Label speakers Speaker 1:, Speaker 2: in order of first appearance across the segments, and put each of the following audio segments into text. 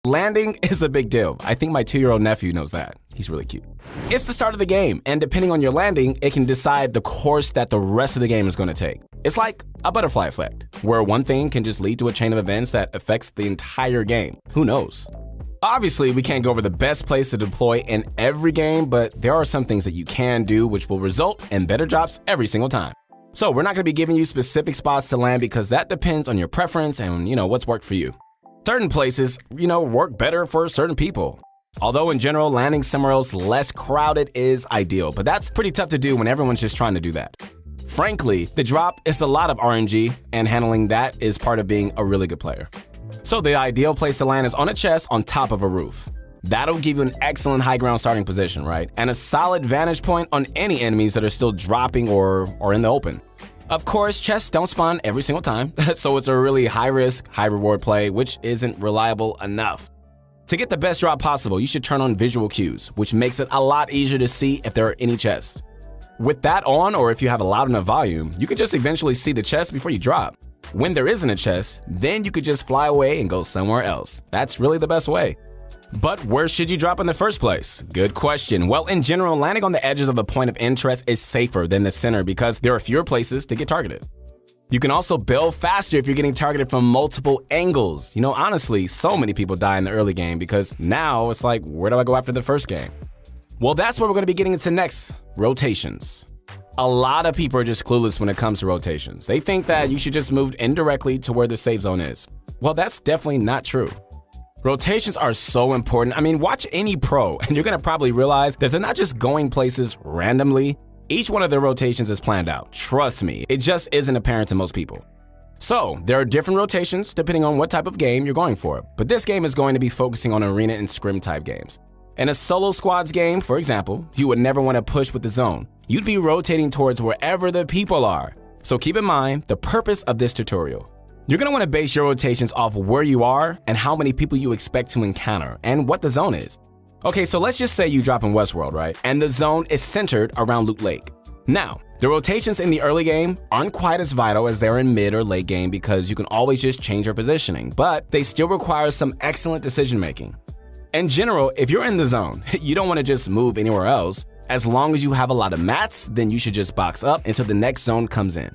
Speaker 1: Landing is a big deal. I think my 2-year-old nephew knows that. He's really cute. It's the start of the game, and depending on your landing, it can decide the course that the rest of the game is going to take. It's like a butterfly effect, where one thing can just lead to a chain of events that affects the entire game. Who knows? Obviously, we can't go over the best place to deploy in every game, but there are some things that you can do which will result in better drops every single time. So we're not going to be giving you specific spots to land because that depends on your preference and, what's worked for you. Certain places, work better for certain people. Although in general, landing somewhere else less crowded is ideal, but that's pretty tough to do when everyone's just trying to do that. Frankly, the drop is a lot of RNG, and handling that is part of being a really good player. So the ideal place to land is on a chest on top of a roof. That'll give you an excellent high ground starting position, right? And a solid vantage point on any enemies that are still dropping or in the open. Of course, chests don't spawn every single time, so it's a really high-risk, high-reward play, which isn't reliable enough. To get the best drop possible, you should turn on visual cues, which makes it a lot easier to see if there are any chests. With that on, or if you have a loud enough volume, you could just eventually see the chest before you drop. When there isn't a chest, then you could just fly away and go somewhere else. That's really the best way. But where should you drop in the first place? Good question. Well, in general, landing on the edges of the point of interest is safer than the center because there are fewer places to get targeted. You can also build faster if you're getting targeted from multiple angles. Honestly, so many people die in the early game because now it's like, where do I go after the first game? Well, that's what we're going to be getting into next, rotations. A lot of people are just clueless when it comes to rotations. They think that you should just move indirectly to where the safe zone is. Well, that's definitely not true. Rotations are so important. Watch any pro and you're going to probably realize that they're not just going places randomly. Each one of their rotations is planned out. Trust me, it just isn't apparent to most people. So there are different rotations depending on what type of game you're going for, but this game is going to be focusing on arena and scrim type games. In a solo squads game, for example, you would never want to push with the zone. You'd be rotating towards wherever the people are. So keep in mind the purpose of this tutorial. You're going to want to base your rotations off where you are and how many people you expect to encounter and what the zone is. Okay, so let's just say you drop in Westworld, right? And the zone is centered around Loot Lake. Now, the rotations in the early game aren't quite as vital as they're in mid or late game because you can always just change your positioning, but they still require some excellent decision making. In general, if you're in the zone, you don't want to just move anywhere else. As long as you have a lot of mats, then you should just box up until the next zone comes in.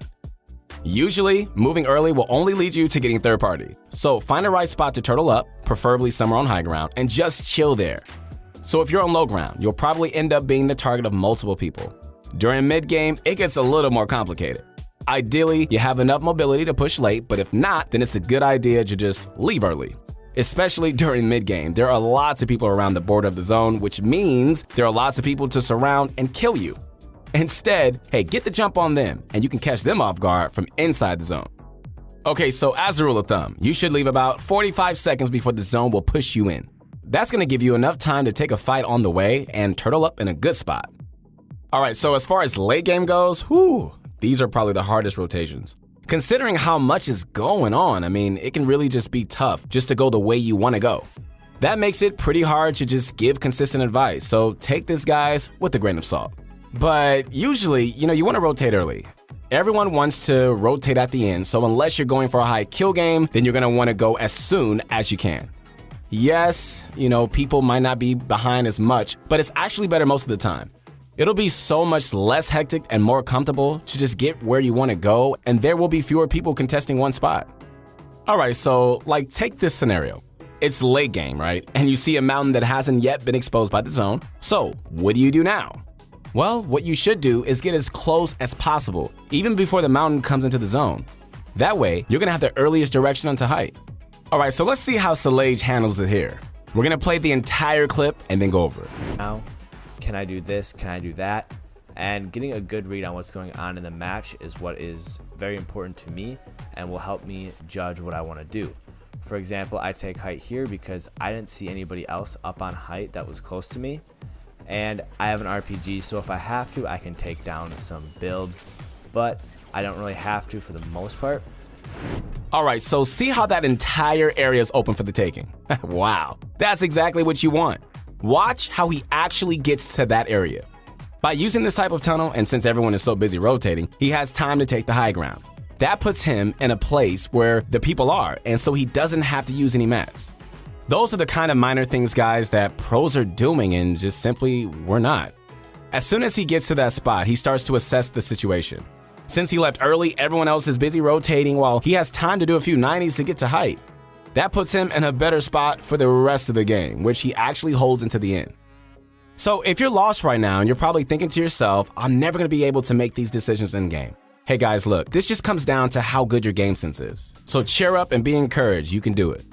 Speaker 1: Usually, moving early will only lead you to getting third party. So find a right spot to turtle up, preferably somewhere on high ground, and just chill there. So if you're on low ground, you'll probably end up being the target of multiple people. During mid game, it gets a little more complicated. Ideally, you have enough mobility to push late, but if not, then it's a good idea to just leave early. Especially during mid game, there are lots of people around the border of the zone, which means there are lots of people to surround and kill you. Instead, hey, get the jump on them, and you can catch them off guard from inside the zone. Okay, so as a rule of thumb, you should leave about 45 seconds before the zone will push you in. That's going to give you enough time to take a fight on the way and turtle up in a good spot. Alright, so as far as late game goes, these are probably the hardest rotations. Considering how much is going on, it can really just be tough just to go the way you want to go. That makes it pretty hard to just give consistent advice, so take this, guys, with a grain of salt. But usually, you want to rotate early. Everyone wants to rotate at the end, so unless you're going for a high kill game, then you're going to want to go as soon as you can. Yes, people might not be behind as much, but it's actually better most of the time. It'll be so much less hectic and more comfortable to just get where you want to go, and there will be fewer people contesting one spot. Alright, so take this scenario. It's late game, right? And you see a mountain that hasn't yet been exposed by the zone. So what do you do now? Well, what you should do is get as close as possible, even before the mountain comes into the zone. That way, you're going to have the earliest direction onto height. Alright, so let's see how Salage handles it here. We're going to play the entire clip and then go over it.
Speaker 2: Now, can I do this? Can I do that? And getting a good read on what's going on in the match is what is very important to me and will help me judge what I want to do. For example, I take height here because I didn't see anybody else up on height that was close to me. And I have an RPG, so if I have to, I can take down some builds, but I don't really have to for the most part.
Speaker 1: Alright, so see how that entire area is open for the taking? Wow, that's exactly what you want. Watch how he actually gets to that area. By using this type of tunnel, and since everyone is so busy rotating, he has time to take the high ground. That puts him in a place where the people are, and so he doesn't have to use any mats. Those are the kind of minor things, guys, that pros are doing and just simply we're not. As soon as he gets to that spot, he starts to assess the situation. Since he left early, everyone else is busy rotating while he has time to do a few 90s to get to height. That puts him in a better spot for the rest of the game, which he actually holds into the end. So if you're lost right now and you're probably thinking to yourself, I'm never going to be able to make these decisions in game. Hey guys, look, this just comes down to how good your game sense is. So cheer up and be encouraged, you can do it.